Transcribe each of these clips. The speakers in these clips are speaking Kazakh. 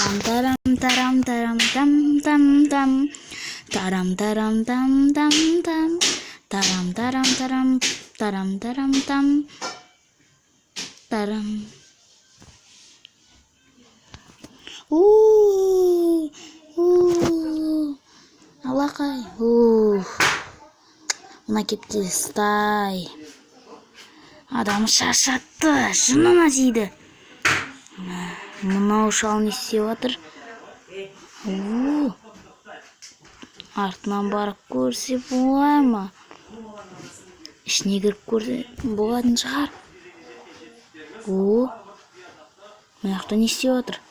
Тарам тарам тарам там там там. Тарам тарам там там там. Тарам тарам тарам тарам тарам там. Тарам. Алақай. Мына кептелістай. Адам шаршатты, жынына тиді. Мынау шал не істеп жатыр? Артынан барып көрсе болай ма? Ішіне кіріп көрсе болатын шығар. Мына жақта не істеп жатыр?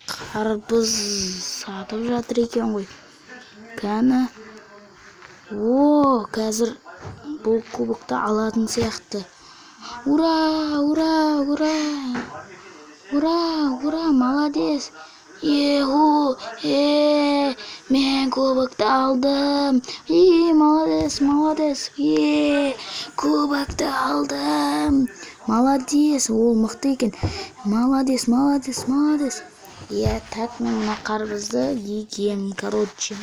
Қарбыз сатып жатыр екен ғой. Кәні. Қазір бұл кубокты алатын сияқты. Ура, ура, ура. Ура, ура, молодец. Мен кубокты алдым. Молодец, молодец. Кубокты алдым. Молодец, ол мықты екен. Молодец, молодец, молодец. Так, мен мына қарбызды егем, короче.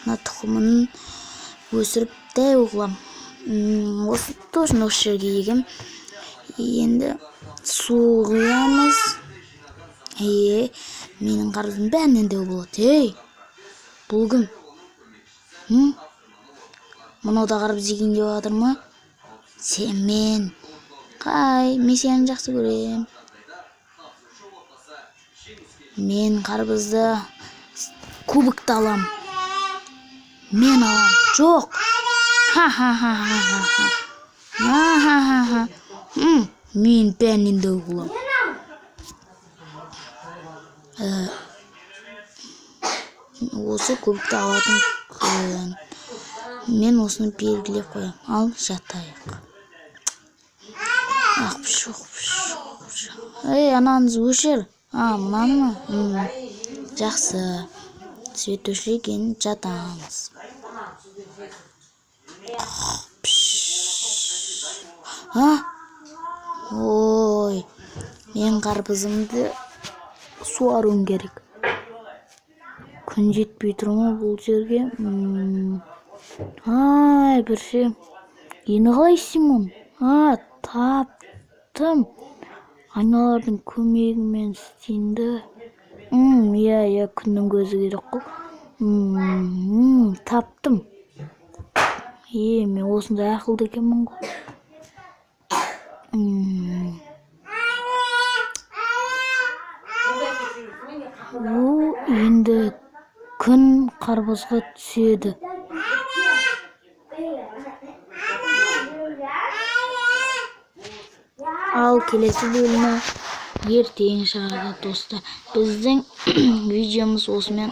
Мына тұқымын өсіріп дәй оғылам. Осы точно осы жерге егем. Енді су құямыз. Менің қарбызым бәрінен дәу болады. Бұл кім? Мынау да қарбыз егейін деп жатыр ма? Мен сені жақсы көрем. Мен қарбызды кубокты алам. Мен алам. Жоқ. Мен бәрінен дәу болам. Осы кубокты алатын күн. Мен осыны белгілеп қоям. Ал жатайық. Анаңыз өшір. Мынаны ма? Жақсы. Свет өшірген жатамыз. Мен қарбызымды суаруым керек. Күн жетпей тұр ма бұл жерге? Бір ше. Ені қалай істеймін? Таптым. Айналардың көмегімен істейінді. Күннің көзі керек қой. Таптым. Мен осындай ақылды екенмін ғой. Енді күн қарбызға түседі. Ал келесі бөлімі ертең шығады достар. Біздің видеомыз осымен